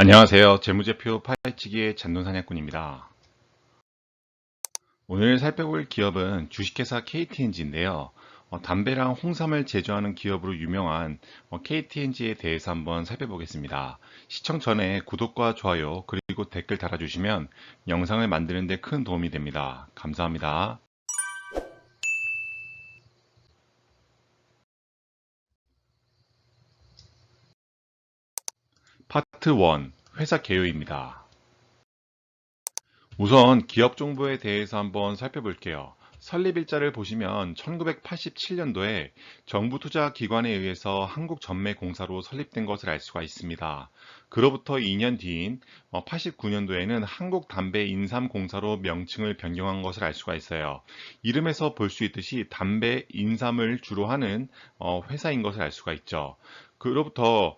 안녕하세요. 재무제표 파헤치기의 잔돈사냥꾼입니다. 오늘 살펴볼 기업은 주식회사 KTNG인데요. 담배랑 홍삼을 제조하는 기업으로 유명한 KTNG에 대해서 한번 살펴보겠습니다. 시청 전에 구독과 좋아요 그리고 댓글 달아주시면 영상을 만드는 데 큰 도움이 됩니다. 감사합니다. 파트 1 회사 개요입니다. 우선 기업 정보에 대해서 한번 살펴볼게요. 설립일자를 보시면 1987년도에 정부 투자 기관에 의해서 한국전매공사로 설립된 것을 알 수가 있습니다. 그로부터 2년 뒤인 89년도에는 한국담배인삼공사로 명칭을 변경한 것을 알 수가 있어요. 이름에서 볼 수 있듯이 담배, 인삼을 주로 하는 회사인 것을 알 수가 있죠. 그로부터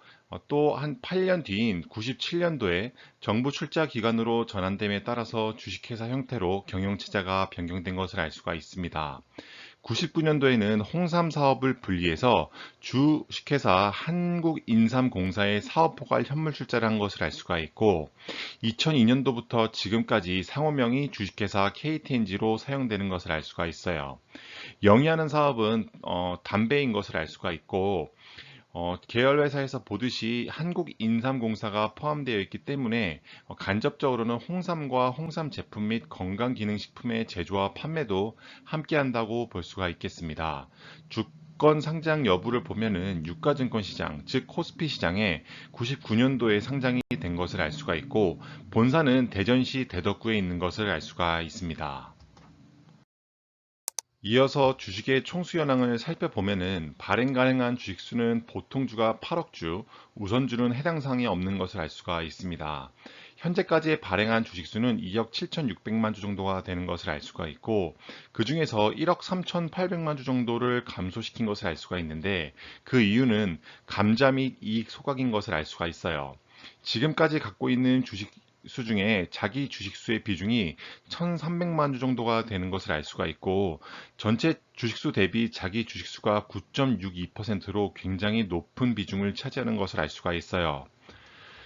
또 한 8년 뒤인 97년도에 정부 출자 기관으로 전환됨에 따라서 주식회사 형태로 경영체제가 변경된 것을 알 수가 있습니다. 99년도에는 홍삼 사업을 분리해서 주식회사 한국인삼공사의 사업 포괄 현물 출자를 한 것을 알 수가 있고 2002년도부터 지금까지 상호명이 주식회사 KTNG로 사용되는 것을 알 수가 있어요. 영위하는 사업은 담배인 것을 알 수가 있고 계열회사에서 보듯이 한국인삼공사가 포함되어 있기 때문에 간접적으로는 홍삼과 홍삼 제품 및 건강기능식품의 제조와 판매도 함께 한다고 볼 수가 있겠습니다. 주권 상장 여부를 보면은 유가증권시장, 즉 코스피 시장에 99년도에 상장이 된 것을 알 수가 있고 본사는 대전시 대덕구에 있는 것을 알 수가 있습니다. 이어서 주식의 총수 현황을 살펴보면은 발행 가능한 주식수는 보통주가 8억 주, 우선주는 해당 사항이 없는 것을 알 수가 있습니다. 현재까지 발행한 주식수는 2억 7,600만 주 정도가 되는 것을 알 수가 있고 그 중에서 1억 3,800만 주 정도를 감소시킨 것을 알 수가 있는데 그 이유는 감자 및 이익 소각인 것을 알 수가 있어요. 지금까지 갖고 있는 주식 수 중에 자기 주식수의 비중이 1,300만 주 정도가 되는 것을 알 수가 있고 전체 주식수 대비 자기 주식수가 9.62%로 굉장히 높은 비중을 차지하는 것을 알 수가 있어요.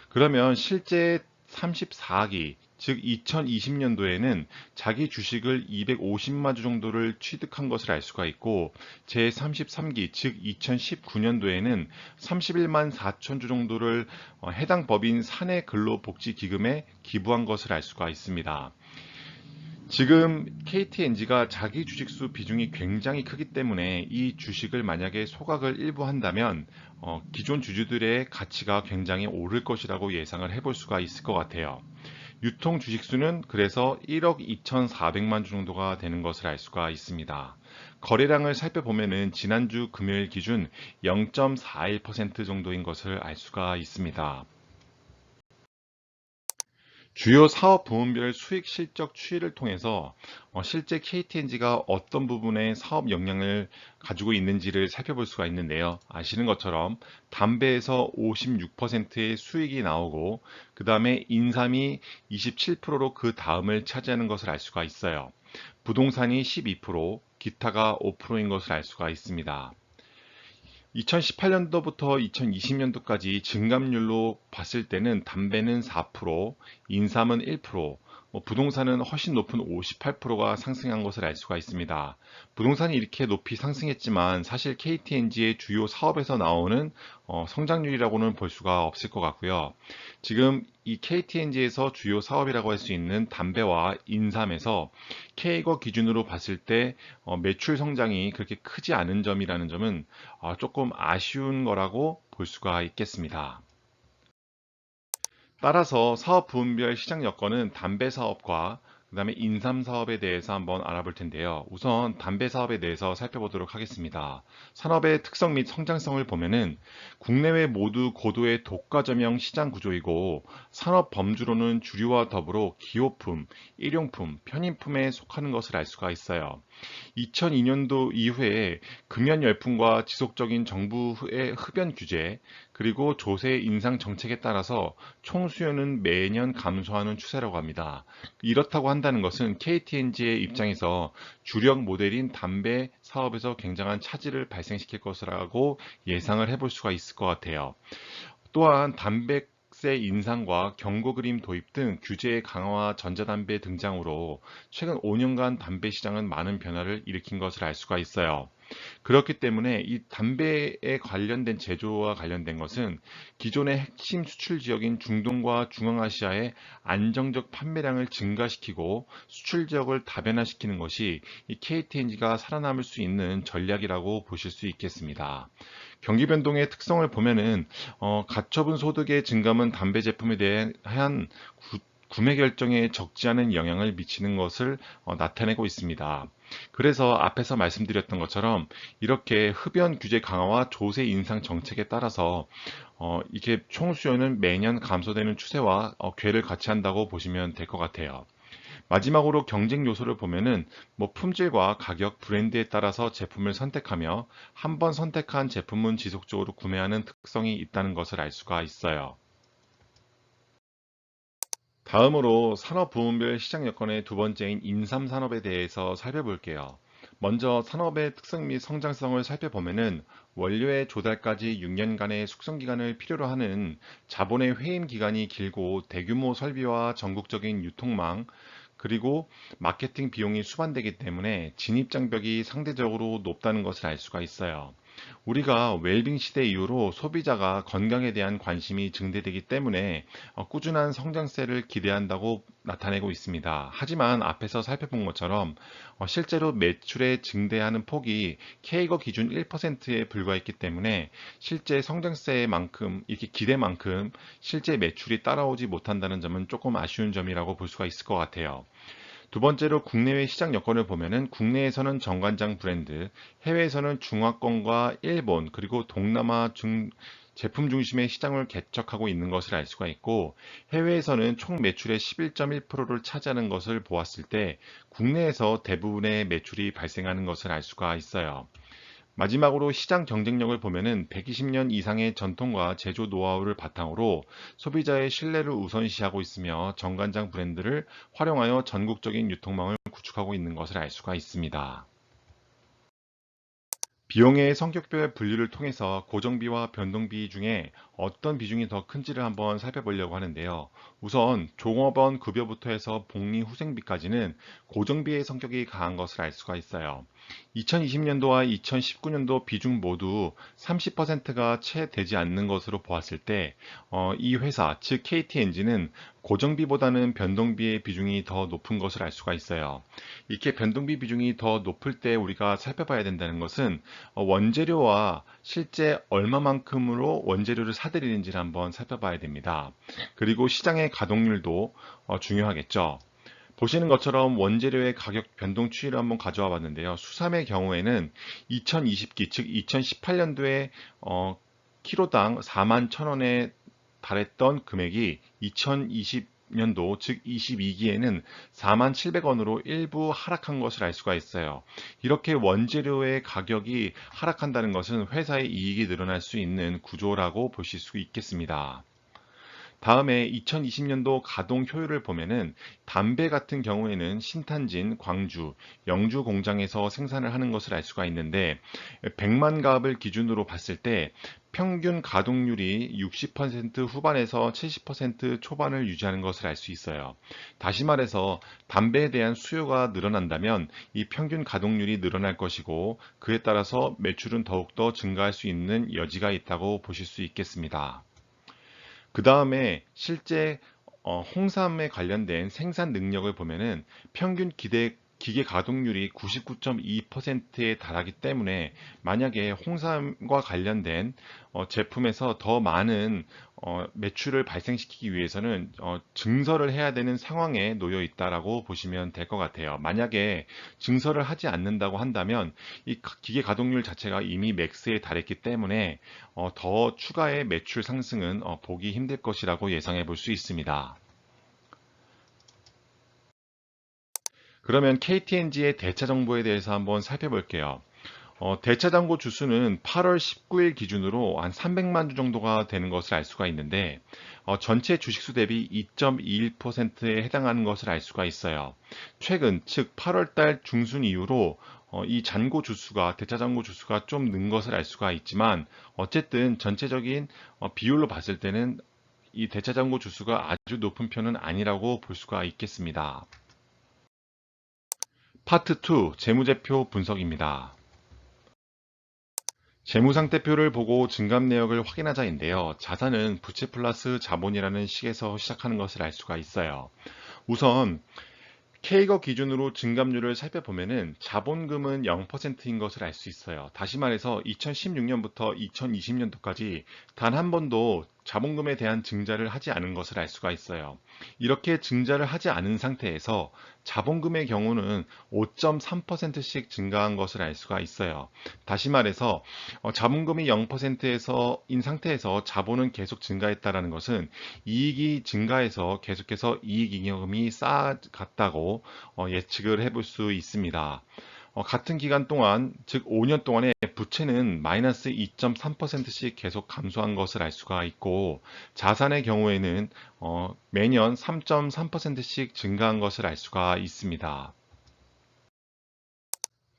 그러면 실제 34기, 즉 2020년도에는 자기 주식을 250만 주 정도를 취득한 것을 알 수가 있고 제33기, 즉 2019년도에는 31만 4천 주 정도를 해당 법인 사내 근로복지기금에 기부한 것을 알 수가 있습니다. 지금 KTNG가 자기 주식수 비중이 굉장히 크기 때문에 이 주식을 만약에 소각을 일부 한다면 기존 주주들의 가치가 굉장히 오를 것이라고 예상을 해볼 수가 있을 것 같아요. 유통 주식수는 그래서 1억 2,400만 주 정도가 되는 것을 알 수가 있습니다. 거래량을 살펴보면은 지난주 금요일 기준 0.41% 정도인 것을 알 수가 있습니다. 주요 사업 부문별 수익 실적 추이를 통해서 실제 KTNG가 어떤 부분에 사업 역량을 가지고 있는지를 살펴볼 수가 있는데요. 아시는 것처럼 담배에서 56%의 수익이 나오고 그 다음에 인삼이 27%로 그 다음을 차지하는 것을 알 수가 있어요. 부동산이 12%, 기타가 5%인 것을 알 수가 있습니다. 2018년도부터 2020년도까지 증감률로 봤을 때는 담배는 4%, 인삼은 1%, 부동산은 훨씬 높은 58%가 상승한 것을 알 수가 있습니다. 부동산이 이렇게 높이 상승했지만 사실 KTNG의 주요 사업에서 나오는 성장률이라고는 볼 수가 없을 것 같고요. 지금 이 KTNG에서 주요 사업이라고 할 수 있는 담배와 인삼에서 K거 기준으로 봤을 때 매출 성장이 그렇게 크지 않은 점이라는 점은 조금 아쉬운 거라고 볼 수가 있겠습니다. 따라서 사업 부문별 시장 여건은 담배 사업과 그 다음에 인삼 사업에 대해서 한번 알아볼 텐데요. 우선 담배 사업에 대해서 살펴보도록 하겠습니다. 산업의 특성 및 성장성을 보면은 국내외 모두 고도의 독과점형 시장 구조이고 산업 범주로는 주류와 더불어 기호품, 일용품, 편의품에 속하는 것을 알 수가 있어요. 2002년도 이후에 금연 열풍과 지속적인 정부의 흡연 규제, 그리고 조세 인상 정책에 따라서 총 수요는 매년 감소하는 추세라고 합니다. 이렇다고 한다는 것은 KTNG의 입장에서 주력 모델인 담배 사업에서 굉장한 차질을 발생시킬 것이라고 예상을 해볼 수가 있을 것 같아요. 또한 담배 증액세 인상과 경고 그림 도입 등 규제 강화와 전자담배 등장으로 최근 5년간 담배 시장은 많은 변화를 일으킨 것을 알 수가 있어요. 그렇기 때문에 이 담배에 관련된 제조와 관련된 것은 기존의 핵심 수출 지역인 중동과 중앙아시아의 안정적 판매량을 증가시키고 수출 지역을 다변화시키는 것이 이 KTNG가 살아남을 수 있는 전략이라고 보실 수 있겠습니다. 경기 변동의 특성을 보면은 가처분 소득의 증감은 담배 제품에 대한 구매 결정에 적지 않은 영향을 미치는 것을 나타내고 있습니다. 그래서 앞에서 말씀드렸던 것처럼 이렇게 흡연 규제 강화와 조세 인상 정책에 따라서 이게 총 수요는 매년 감소되는 추세와 궤를 같이 한다고 보시면 될 것 같아요. 마지막으로 경쟁 요소를 보면은 품질과 가격, 브랜드에 따라서 제품을 선택하며 한 번 선택한 제품은 지속적으로 구매하는 특성이 있다는 것을 알 수가 있어요. 다음으로 산업부문별 시장 여건의 두 번째인 인삼산업에 대해서 살펴볼게요. 먼저 산업의 특성 및 성장성을 살펴보면은 원료의 조달까지 6년간의 숙성 기간을 필요로 하는 자본의 회임 기간이 길고 대규모 설비와 전국적인 유통망 그리고 마케팅 비용이 수반되기 때문에 진입 장벽이 상대적으로 높다는 것을 알 수가 있어요. 우리가 웰빙 시대 이후로 소비자가 건강에 대한 관심이 증대되기 때문에 꾸준한 성장세를 기대한다고 나타내고 있습니다. 하지만 앞에서 살펴본 것처럼 실제로 매출의 증대하는 폭이 K거 기준 1%에 불과했기 때문에 실제 성장세만큼 이렇게 기대만큼 실제 매출이 따라오지 못한다는 점은 조금 아쉬운 점이라고 볼 수가 있을 것 같아요. 두 번째로 국내외 시장 여건을 보면은 국내에서는 정관장 브랜드, 해외에서는 중화권과 일본, 그리고 동남아 제품 중심의 시장을 개척하고 있는 것을 알 수가 있고, 해외에서는 총 매출의 11.1%를 차지하는 것을 보았을 때, 국내에서 대부분의 매출이 발생하는 것을 알 수가 있어요. 마지막으로 시장 경쟁력을 보면은 120년 이상의 전통과 제조 노하우를 바탕으로 소비자의 신뢰를 우선시하고 있으며 정관장 브랜드를 활용하여 전국적인 유통망을 구축하고 있는 것을 알 수가 있습니다. 비용의 성격별 분류를 통해서 고정비와 변동비 중에 어떤 비중이 더 큰지를 한번 살펴보려고 하는데요. 우선 종업원 급여부터 해서 복리 후생비까지는 고정비의 성격이 강한 것을 알 수가 있어요. 2020년도와 2019년도 비중 모두 30%가 채 되지 않는 것으로 보았을 때, 이 회사, 즉 KTNG는 고정비보다는 변동비의 비중이 더 높은 것을 알 수가 있어요. 이렇게 변동비 비중이 더 높을 때 우리가 살펴봐야 된다는 것은 원재료와 실제 얼마만큼으로 원재료를 사들이는지를 한번 살펴봐야 됩니다. 그리고 시장의 가동률도 중요하겠죠. 보시는 것처럼 원재료의 가격 변동 추이를 한번 가져와 봤는데요. 수삼의 경우에는 2020기, 즉 2018년도에 키로당 4만 1,000원에 달했던 금액이 2020년도, 즉 22기에는 4만 700원으로 일부 하락한 것을 알 수가 있어요. 이렇게 원재료의 가격이 하락한다는 것은 회사의 이익이 늘어날 수 있는 구조라고 보실 수 있겠습니다. 다음에 2020년도 가동 효율을 보면은 담배 같은 경우에는 신탄진, 광주, 영주 공장에서 생산을 하는 것을 알 수가 있는데 100만 갑을 기준으로 봤을 때 평균 가동률이 60% 후반에서 70% 초반을 유지하는 것을 알 수 있어요. 다시 말해서 담배에 대한 수요가 늘어난다면 이 평균 가동률이 늘어날 것이고 그에 따라서 매출은 더욱더 증가할 수 있는 여지가 있다고 보실 수 있겠습니다. 그 다음에 실제 홍삼에 관련된 생산 능력을 보면은 평균 기계 가동률이 99.2%에 달하기 때문에 만약에 홍삼과 관련된 제품에서 더 많은 매출을 발생시키기 위해서는 증설을 해야 되는 상황에 놓여 있다라고 보시면 될 것 같아요. 만약에 증설을 하지 않는다고 한다면 이 기계 가동률 자체가 이미 맥스에 달했기 때문에 더 추가의 매출 상승은 보기 힘들 것이라고 예상해 볼 수 있습니다. 그러면 KTNG의 대차 정보에 대해서 한번 살펴볼게요. 대차 잔고 주수는 8월 19일 기준으로 한 300만 주 정도가 되는 것을 알 수가 있는데 전체 주식수 대비 2.21%에 해당하는 것을 알 수가 있어요. 최근 즉 8월 달 중순 이후로 이 잔고 주수가 대차 잔고 주수가 좀 는 것을 알 수가 있지만 어쨌든 전체적인 비율로 봤을 때는 이 대차장고 주수가 아주 높은 편은 아니라고 볼 수가 있겠습니다. 파트 2, 재무제표 분석입니다. 재무상태표를 보고 증감 내역을 확인하자인데요. 자산은 부채 플러스 자본이라는 식에서 시작하는 것을 알 수가 있어요. 우선 K거 기준으로 증감률을 살펴보면은 자본금은 0%인 것을 알 수 있어요. 다시 말해서 2016년부터 2020년도까지 단 한 번도 자본금에 대한 증자를 하지 않은 것을 알 수가 있어요. 이렇게 증자를 하지 않은 상태에서 자본금의 경우는 5.3%씩 증가한 것을 알 수가 있어요. 다시 말해서 자본금이 0%에서인 상태에서 자본은 계속 증가했다라는 것은 이익이 증가해서 계속해서 이익잉여금이 쌓아갔다고 예측을 해볼 수 있습니다. 같은 기간 동안, 즉 5년 동안에 부채는 마이너스 2.3%씩 계속 감소한 것을 알 수가 있고, 자산의 경우에는 매년 3.3%씩 증가한 것을 알 수가 있습니다.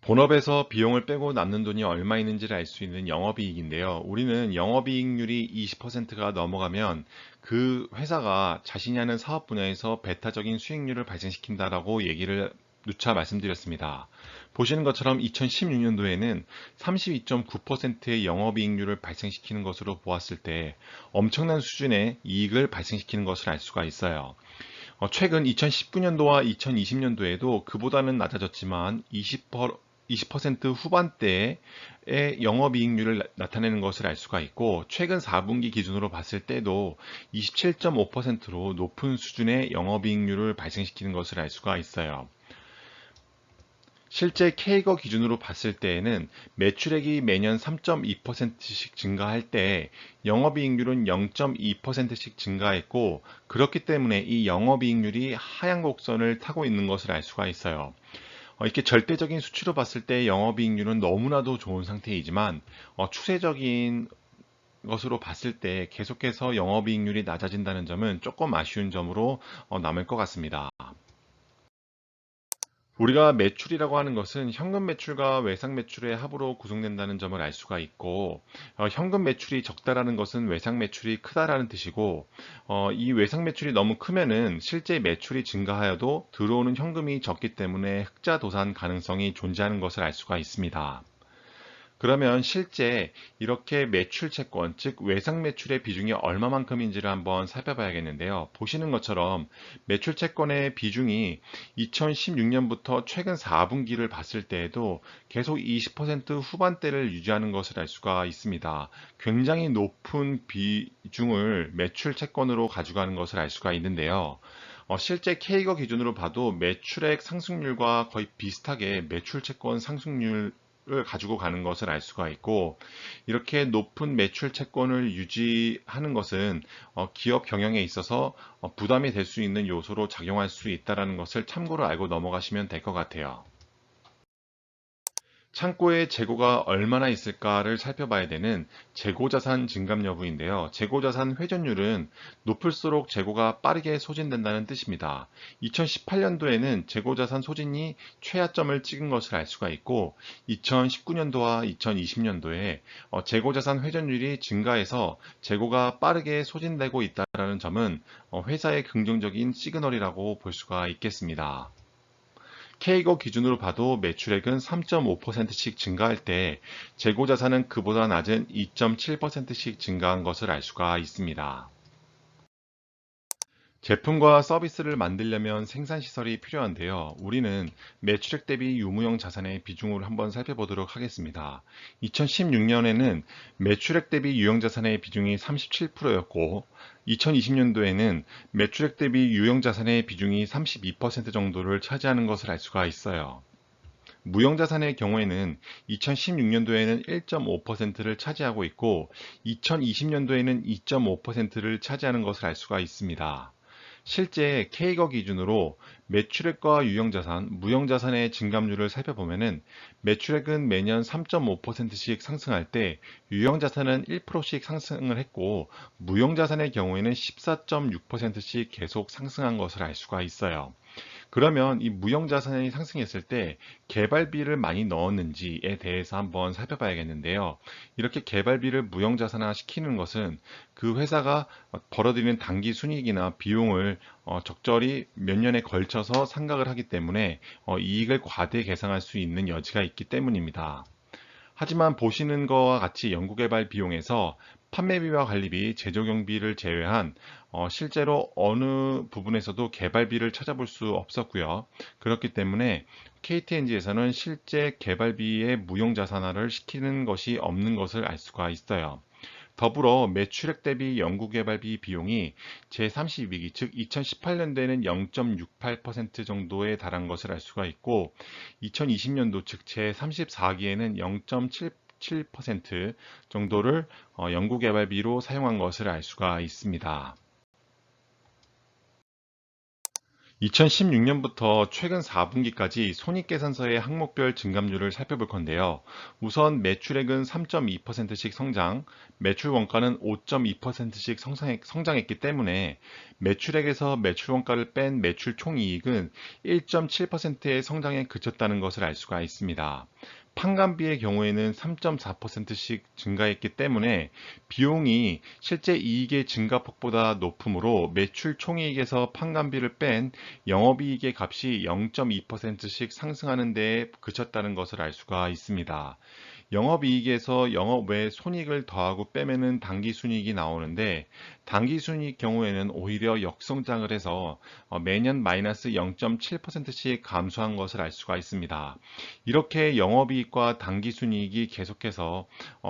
본업에서 비용을 빼고 남는 돈이 얼마 있는지를 알 수 있는 영업이익인데요. 우리는 영업이익률이 20%가 넘어가면 그 회사가 자신이 하는 사업 분야에서 배타적인 수익률을 발생시킨다라고 얘기를 누차 말씀드렸습니다. 보시는 것처럼 2016년도에는 32.9%의 영업이익률을 발생시키는 것으로 보았을 때 엄청난 수준의 이익을 발생시키는 것을 알 수가 있어요. 최근 2019년도와 2020년도에도 그보다는 낮아졌지만 20% 후반대의 영업이익률을 나타내는 것을 알 수가 있고, 최근 4분기 기준으로 봤을 때도 27.5%로 높은 수준의 영업이익률을 발생시키는 것을 알 수가 있어요. 실제 K거 기준으로 봤을 때에는 매출액이 매년 3.2%씩 증가할 때 영업이익률은 0.2%씩 증가했고, 그렇기 때문에 이 영업이익률이 하향 곡선을 타고 있는 것을 알 수가 있어요. 이렇게 절대적인 수치로 봤을 때 영업이익률은 너무나도 좋은 상태이지만 추세적인 것으로 봤을 때 계속해서 영업이익률이 낮아진다는 점은 조금 아쉬운 점으로 남을 것 같습니다. 우리가 매출이라고 하는 것은 현금 매출과 외상 매출의 합으로 구성된다는 점을 알 수가 있고, 현금 매출이 적다라는 것은 외상 매출이 크다라는 뜻이고, 이 외상 매출이 너무 크면은 실제 매출이 증가하여도 들어오는 현금이 적기 때문에 흑자 도산 가능성이 존재하는 것을 알 수가 있습니다. 그러면 실제 이렇게 매출 채권, 즉 외상 매출의 비중이 얼마만큼인지를 한번 살펴봐야겠는데요. 보시는 것처럼 매출 채권의 비중이 2016년부터 최근 4분기를 봤을 때에도 계속 20% 후반대를 유지하는 것을 알 수가 있습니다. 굉장히 높은 비중을 매출 채권으로 가져가는 것을 알 수가 있는데요. 실제 K거 기준으로 봐도 매출액 상승률과 거의 비슷하게 매출 채권 상승률 을 가지고 가는 것을 알 수가 있고, 이렇게 높은 매출 채권을 유지하는 것은 기업 경영에 있어서 부담이 될 수 있는 요소로 작용할 수 있다는 것을 참고로 알고 넘어가시면 될 것 같아요. 창고에 재고가 얼마나 있을까를 살펴봐야 되는 재고자산 증감 여부인데요. 재고자산 회전율은 높을수록 재고가 빠르게 소진된다는 뜻입니다. 2018년도에는 재고자산 소진이 최하점을 찍은 것을 알 수가 있고, 2019년도와 2020년도에 재고자산 회전율이 증가해서 재고가 빠르게 소진되고 있다는 점은 회사의 긍정적인 시그널이라고 볼 수가 있겠습니다. K거 기준으로 봐도 매출액은 3.5%씩 증가할 때 재고자산은 그보다 낮은 2.7%씩 증가한 것을 알 수가 있습니다. 제품과 서비스를 만들려면 생산시설이 필요한데요. 우리는 매출액 대비 유무형 자산의 비중을 한번 살펴보도록 하겠습니다. 2016년에는 매출액 대비 유형자산의 비중이 37%였고, 2020년도에는 매출액 대비 유형자산의 비중이 32% 정도를 차지하는 것을 알 수가 있어요. 무형자산의 경우에는 2016년도에는 1.5%를 차지하고 있고, 2020년도에는 2.5%를 차지하는 것을 알 수가 있습니다. 실제 K거 기준으로 매출액과 유형자산, 무형자산의 증감률을 살펴보면은 매출액은 매년 3.5%씩 상승할 때 유형자산은 1%씩 상승을 했고, 무형자산의 경우에는 14.6%씩 계속 상승한 것을 알 수가 있어요. 그러면 이 무형자산이 상승했을 때 개발비를 많이 넣었는지에 대해서 한번 살펴봐야겠는데요. 이렇게 개발비를 무형자산화 시키는 것은 그 회사가 벌어들이는 당기 순이익이나 비용을 적절히 몇 년에 걸쳐서 생각을 하기 때문에 이익을 과대 계상할 수 있는 여지가 있기 때문입니다. 하지만 보시는 것과 같이 연구개발 비용에서 판매비와 관리비, 제조경비를 제외한 실제로 어느 부분에서도 개발비를 찾아볼 수 없었고요. 그렇기 때문에 KTNG에서는 실제 개발비의 무형자산화를 시키는 것이 없는 것을 알 수가 있어요. 더불어 매출액 대비 연구개발비 비용이 제32기, 즉 2018년도에는 0.68% 정도에 달한 것을 알 수가 있고 2020년도, 즉 제34기에는 0.77% 정도를 연구개발비로 사용한 것을 알 수가 있습니다. 2016년부터 최근 4분기까지 손익계산서의 항목별 증감률을 살펴볼 건데요. 우선 매출액은 3.2%씩 성장, 매출 원가는 5.2%씩 성장했기 때문에 매출액에서 매출 원가를 뺀 매출 총이익은 1.7%의 성장에 그쳤다는 것을 알 수가 있습니다. 판관비의 경우에는 3.4%씩 증가했기 때문에 비용이 실제 이익의 증가폭보다 높으므로 매출 총이익에서 판관비를 뺀 영업이익의 값이 0.2%씩 상승하는 데에 그쳤다는 것을 알 수가 있습니다. 영업이익에서 영업 외 손익을 더하고 빼면은 당기순이익이 나오는데 당기순이익 경우에는 오히려 역성장을 해서 매년 마이너스 0.7%씩 감소한 것을 알 수가 있습니다. 이렇게 영업이익과 당기순이익이 계속해서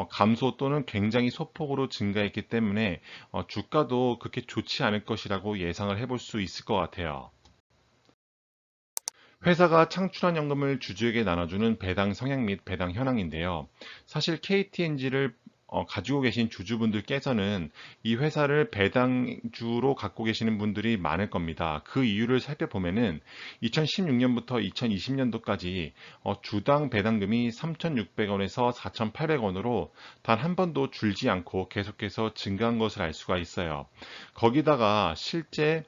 감소 또는 굉장히 소폭으로 증가했기 때문에 주가도 그렇게 좋지 않을 것이라고 예상을 해볼 수 있을 것 같아요. 회사가 창출한 연금을 주주에게 나눠주는 배당 성향 및 배당 현황인데요. 사실 KTNG를 가지고 계신 주주분들께서는 이 회사를 배당주로 갖고 계시는 분들이 많을 겁니다. 그 이유를 살펴보면은 2016년부터 2020년도까지 주당 배당금이 3,600원에서 4,800원으로 단 한 번도 줄지 않고 계속해서 증가한 것을 알 수가 있어요. 거기다가 실제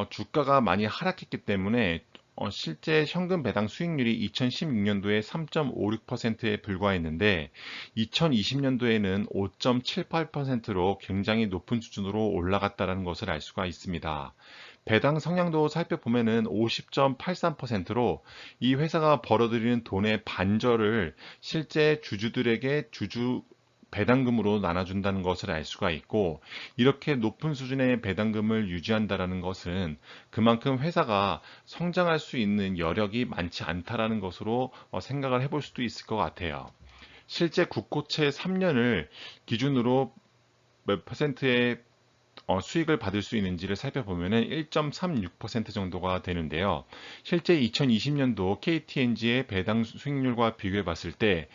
주가가 많이 하락했기 때문에 실제 현금 배당 수익률이 2016년도에 3.56%에 불과했는데 2020년도에는 5.78%로 굉장히 높은 수준으로 올라갔다는 것을 알 수가 있습니다. 배당 성향도 살펴보면은 50.83%로 이 회사가 벌어들이는 돈의 반절을 실제 주주들에게 주주 배당금으로 나눠준다는 것을 알 수가 있고 이렇게 높은 수준의 배당금을 유지한다는 것은 그만큼 회사가 성장할 수 있는 여력이 많지 않다라는 것으로 생각을 해볼 수도 있을 것 같아요. 실제 국고채 3년을 기준으로 몇 퍼센트의 수익을 받을 수 있는지를 살펴보면 1.36% 정도가 되는데요. 실제 2020년도 KTNG의 배당 수익률과 비교해 봤을 때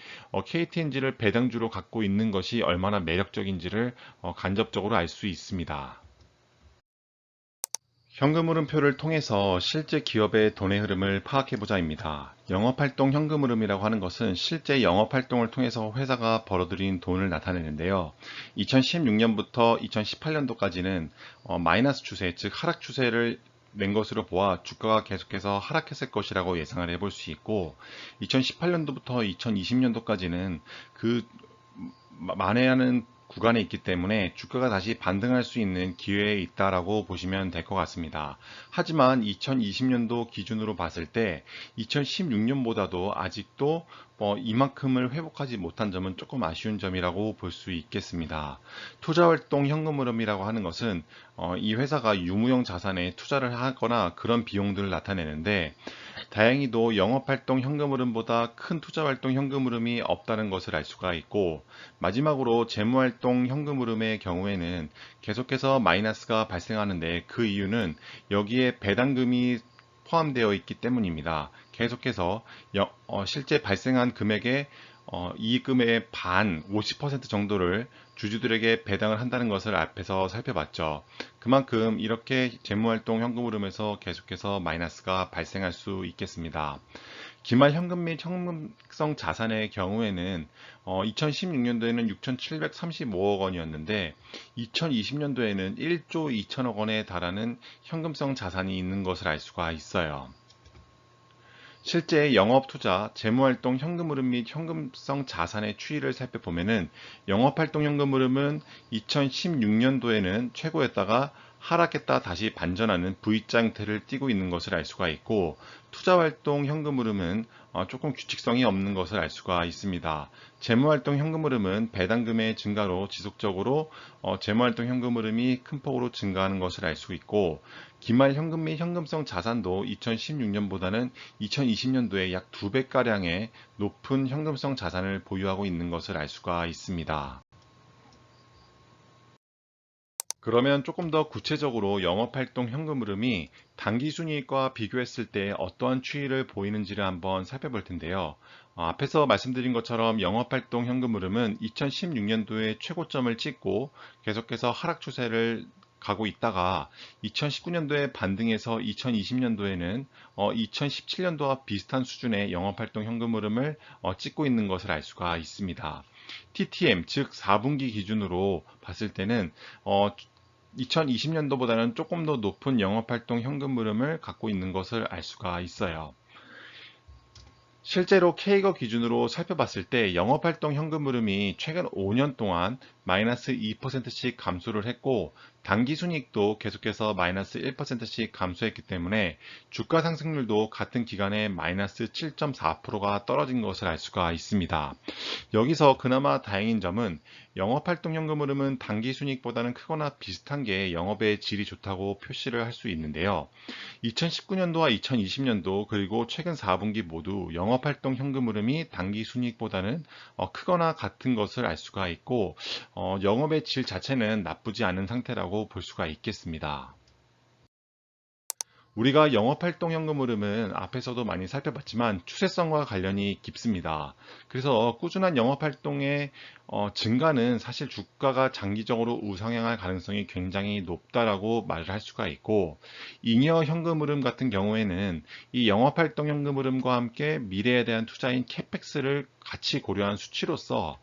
KTNG를 배당주로 갖고 있는 것이 얼마나 매력적인지를 간접적으로 알 수 있습니다. 현금 흐름표를 통해서 실제 기업의 돈의 흐름을 파악해 보자입니다. 영업활동 현금 흐름이라고 하는 것은 실제 영업활동을 통해서 회사가 벌어들인 돈을 나타내는데요. 2016년부터 2018년도까지는 마이너스 추세, 즉 하락 추세를 낸 것으로 보아 주가가 계속해서 하락했을 것이라고 예상을 해볼 수 있고 2018년도부터 2020년도까지는 그 만회하는 구간에 있기 때문에 주가가 다시 반등할 수 있는 기회에 있다라고 보시면 될 것 같습니다. 하지만 2020년도 기준으로 봤을 때 2016년보다도 아직도 이만큼을 회복하지 못한 점은 조금 아쉬운 점이라고 볼 수 있겠습니다. 투자활동 현금 흐름이라고 하는 것은 이 회사가 유무형 자산에 투자를 하거나 그런 비용들을 나타내는데 다행히도 영업활동 현금 흐름보다 큰 투자활동 현금 흐름이 없다는 것을 알 수가 있고 마지막으로 재무활동 현금 흐름의 경우에는 계속해서 마이너스가 발생하는데 그 이유는 여기에 배당금이 포함되어 있기 때문입니다. 계속해서 실제 발생한 금액의 이익금의 반 50% 정도를 주주들에게 배당을 한다는 것을 앞에서 살펴봤죠. 그만큼 이렇게 재무활동 현금 흐름에서 계속해서 마이너스가 발생할 수 있겠습니다. 기말 현금 및 현금성 자산의 경우에는 2016년도에는 6,735억 원이었는데 2020년도에는 1조 2천억 원에 달하는 현금성 자산이 있는 것을 알 수가 있어요. 실제 영업 투자, 재무활동 현금 흐름 및 현금성 자산의 추이를 살펴보면은 영업활동 현금 흐름은 2016년도에는 최고였다가 하락했다 다시 반전하는 V자 형태를 띠고 있는 것을 알 수가 있고, 투자활동 현금 흐름은 조금 규칙성이 없는 것을 알 수가 있습니다. 재무활동 현금 흐름은 배당금의 증가로 지속적으로 재무활동 현금 흐름이 큰 폭으로 증가하는 것을 알 수 있고, 기말 현금 및 현금성 자산도 2016년보다는 2020년도에 약 2배가량의 높은 현금성 자산을 보유하고 있는 것을 알 수가 있습니다. 그러면 조금 더 구체적으로 영업활동 현금 흐름이 당기순이익과 비교했을 때 어떠한 추이를 보이는지를 한번 살펴볼 텐데요. 앞에서 말씀드린 것처럼 영업활동 현금 흐름은 2016년도에 최고점을 찍고 계속해서 하락 추세를 가고 있다가 2019년도에 반등해서 2020년도에는 2017년도와 비슷한 수준의 영업활동 현금 흐름을 찍고 있는 것을 알 수가 있습니다. TTM, 즉 4분기 기준으로 봤을 때는 2020년도보다는 조금 더 높은 영업활동 현금 흐름을 갖고 있는 것을 알 수가 있어요. 실제로 K거 기준으로 살펴봤을 때 영업활동 현금 흐름이 최근 5년 동안 마이너스 2%씩 감소를 했고, 당기순이익도 계속해서 마이너스 1%씩 감소했기 때문에 주가 상승률도 같은 기간에 마이너스 7.4%가 떨어진 것을 알 수가 있습니다. 여기서 그나마 다행인 점은 영업활동 현금 흐름은 당기순이익보다는 크거나 비슷한 게 영업의 질이 좋다고 표시를 할 수 있는데요. 2019년도와 2020년도 그리고 최근 4분기 모두 영업활동 현금 흐름이 당기순이익보다는 크거나 같은 것을 알 수가 있고, 영업의 질 자체는 나쁘지 않은 상태라고 볼 수가 있겠습니다. 우리가 영업활동 현금 흐름은 앞에서도 많이 살펴봤지만 추세성과 관련이 깊습니다. 그래서 꾸준한 영업활동의 증가는 사실 주가가 장기적으로 우상향할 가능성이 굉장히 높다라고 말을 할 수가 있고, 잉여 현금 흐름 같은 경우에는 이 영업활동 현금 흐름과 함께 미래에 대한 투자인 캐펙스를 같이 고려한 수치로서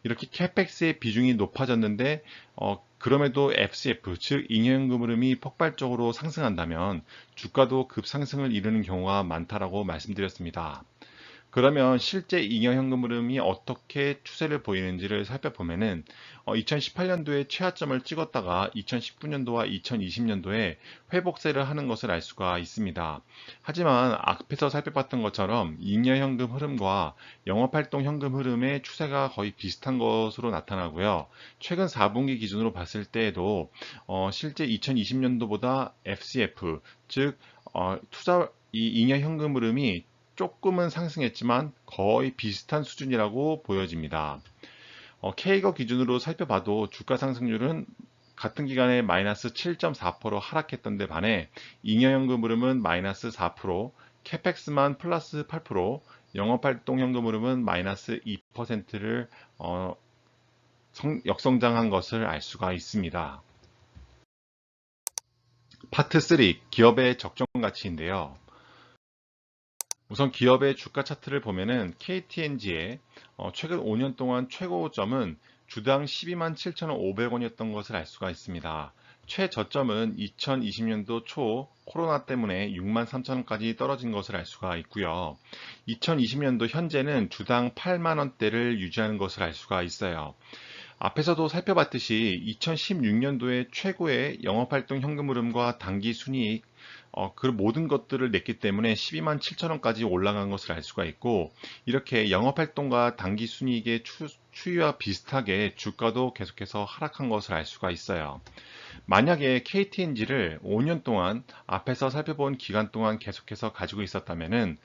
이렇게 캐펙스의 비중이 높아졌는데 그럼에도 FCF, 즉 잉여현금 흐름이 폭발적으로 상승한다면 주가도 급상승을 이루는 경우가 많다라고 말씀드렸습니다. 그러면 실제 잉여 현금 흐름이 어떻게 추세를 보이는지를 살펴보면은 2018년도에 최하점을 찍었다가 2019년도와 2020년도에 회복세를 하는 것을 알 수가 있습니다. 하지만 앞에서 살펴봤던 것처럼 잉여 현금 흐름과 영업활동 현금 흐름의 추세가 거의 비슷한 것으로 나타나고요. 최근 4분기 기준으로 봤을 때에도 실제 2020년도보다 FCF, 즉 투자 이 잉여 현금 흐름이 조금은 상승했지만 거의 비슷한 수준이라고 보여집니다. K거 기준으로 살펴봐도 주가 상승률은 같은 기간에 마이너스 7.4% 하락했던 데 반해 잉여현금 흐름은 마이너스 4%, 캐펙스만 플러스 8%, 영업활동 현금 흐름은 마이너스 2%를 역성장한 것을 알 수가 있습니다. 파트 3, 기업의 적정 가치인데요. 우선 기업의 주가 차트를 보면은 KTNG의 최근 5년 동안 최고점은 주당 12만 7,500원이었던 것을 알 수가 있습니다. 최저점은 2020년도 초 코로나 때문에 6만 3천원까지 떨어진 것을 알 수가 있고요. 2020년도 현재는 주당 8만 원대를 유지하는 것을 알 수가 있어요. 앞에서도 살펴봤듯이 2016년도에 최고의 영업활동 현금 흐름과 당기 순이익, 그 모든 것들을 냈기 때문에 12만 7천원까지 올라간 것을 알 수가 있고, 이렇게 영업활동과 당기 순이익의 추이와 비슷하게 주가도 계속해서 하락한 것을 알 수가 있어요. 만약에 KTNG를 5년 동안 앞에서 살펴본 기간 동안 계속해서 가지고 있었다면은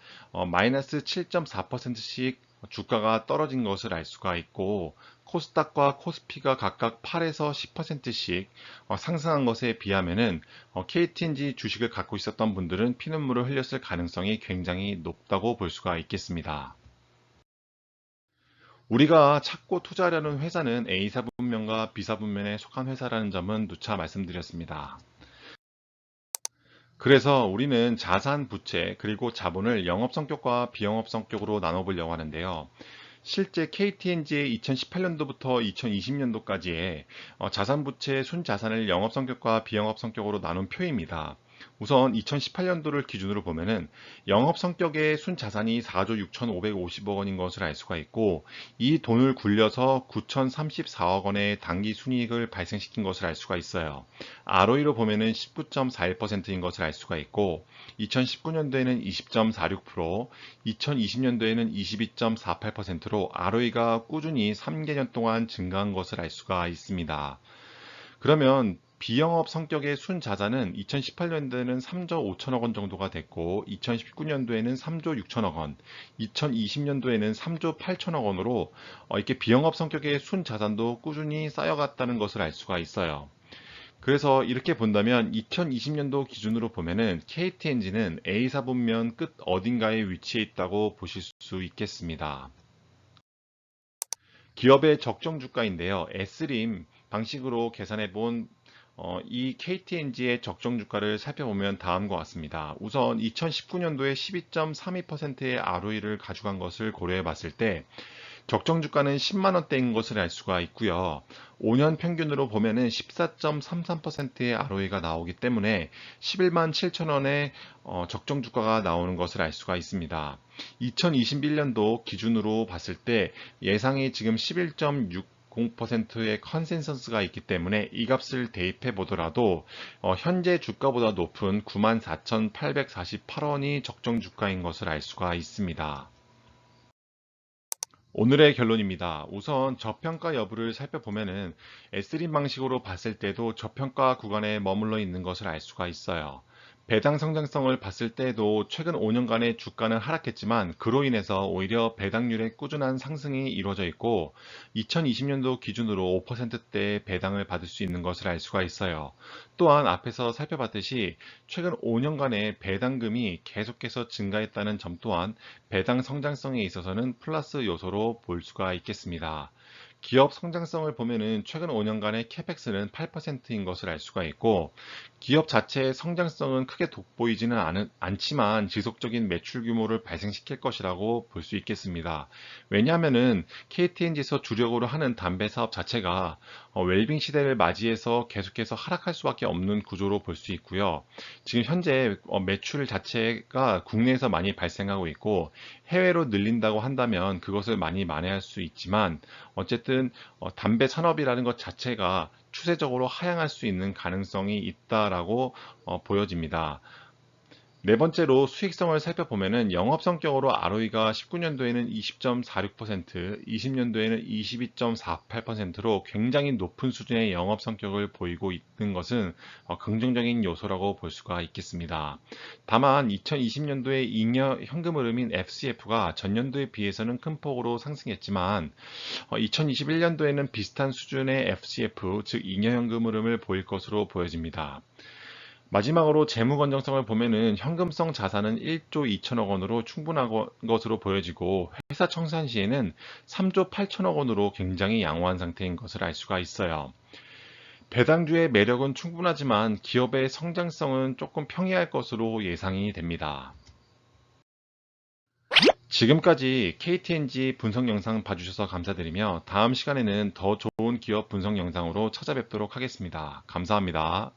마이너스 7.4%씩 주가가 떨어진 것을 알 수가 있고, 코스닥과 코스피가 각각 8에서 10%씩 상승한 것에 비하면은 KTNG 주식을 갖고 있었던 분들은 피눈물을 흘렸을 가능성이 굉장히 높다고 볼 수가 있겠습니다. 우리가 찾고 투자하려는 회사는 A사 분면과 B사 분면에 속한 회사라는 점은 누차 말씀드렸습니다. 그래서 우리는 자산, 부채, 그리고 자본을 영업 성격과 비영업 성격으로 나눠보려고 하는데요. 실제 KTNG의 2018년도부터 2020년도까지의 자산, 부채, 순자산을 영업 성격과 비영업 성격으로 나눈 표입니다. 우선 2018년도를 기준으로 보면은 영업 성격의 순자산이 4조 6,550억 원인 것을 알 수가 있고, 이 돈을 굴려서 9,034억 원의 당기 순이익을 발생시킨 것을 알 수가 있어요. ROE로 보면은 19.41%인 것을 알 수가 있고, 2019년도에는 20.46%, 2020년도에는 22.48%로 ROE가 꾸준히 3개년 동안 증가한 것을 알 수가 있습니다. 그러면 비영업 성격의 순자산은 2018년도에는 3조 5천억 원 정도가 됐고, 2019년도에는 3조 6천억 원, 2020년도에는 3조 8천억 원으로 이렇게 비영업 성격의 순자산도 꾸준히 쌓여갔다는 것을 알 수가 있어요. 그래서 이렇게 본다면 2020년도 기준으로 보면은 KTNG는 A사 분면 끝 어딘가에 위치해 있다고 보실 수 있겠습니다. 기업의 적정 주가인데요. S림 방식으로 계산해 본 이 KTNG의 적정 주가를 살펴보면 다음과 같습니다. 우선 2019년도에 12.32%의 ROE를 가져간 것을 고려해 봤을 때 적정 주가는 10만 원대인 것을 알 수가 있고요. 5년 평균으로 보면은 14.33%의 ROE가 나오기 때문에 11만 7천 원의 적정 주가가 나오는 것을 알 수가 있습니다. 2021년도 기준으로 봤을 때 예상이 지금 11.60%의 컨센서스가 있기 때문에 이 값을 대입해 보더라도 현재 주가보다 높은 94,848원이 적정 주가인 것을 알 수가 있습니다. 오늘의 결론입니다. 우선 저평가 여부를 살펴보면은 S림 방식으로 봤을 때도 저평가 구간에 머물러 있는 것을 알 수가 있어요. 배당 성장성을 봤을 때도 최근 5년간의 주가는 하락했지만 그로 인해서 오히려 배당률의 꾸준한 상승이 이루어져 있고, 2020년도 기준으로 5%대의 배당을 받을 수 있는 것을 알 수가 있어요. 또한 앞에서 살펴봤듯이 최근 5년간의 배당금이 계속해서 증가했다는 점 또한 배당 성장성에 있어서는 플러스 요소로 볼 수가 있겠습니다. 기업 성장성을 보면은 최근 5년간의 캐펙스는 8%인 것을 알 수가 있고, 기업 자체의 성장성은 크게 돋보이지는 않지만 지속적인 매출 규모를 발생시킬 것이라고 볼 수 있겠습니다. 왜냐하면은 KTNG에서 주력으로 하는 담배 사업 자체가 웰빙 시대를 맞이해서 계속해서 하락할 수밖에 없는 구조로 볼 수 있고요. 지금 현재 매출 자체가 국내에서 많이 발생하고 있고, 해외로 늘린다고 한다면 그것을 많이 만회할 수 있지만, 어쨌든 담배 산업이라는 것 자체가 추세적으로 하향할 수 있는 가능성이 있다라고 보여집니다. 네 번째로 수익성을 살펴보면은 영업 성격으로 ROE가 19년도에는 20.46%, 20년도에는 22.48%로 굉장히 높은 수준의 영업 성격을 보이고 있는 것은 긍정적인 요소라고 볼 수가 있겠습니다. 다만 2020년도에 잉여 현금 흐름인 FCF가 전년도에 비해서는 큰 폭으로 상승했지만 2021년도에는 비슷한 수준의 FCF, 즉 잉여 현금 흐름을 보일 것으로 보여집니다. 마지막으로 재무 건전성을 보면은 현금성 자산은 1조 2천억 원으로 충분한 것으로 보여지고, 회사 청산 시에는 3조 8천억 원으로 굉장히 양호한 상태인 것을 알 수가 있어요. 배당주의 매력은 충분하지만 기업의 성장성은 조금 평이할 것으로 예상이 됩니다. 지금까지 KTNG 분석 영상 봐주셔서 감사드리며, 다음 시간에는 더 좋은 기업 분석 영상으로 찾아뵙도록 하겠습니다. 감사합니다.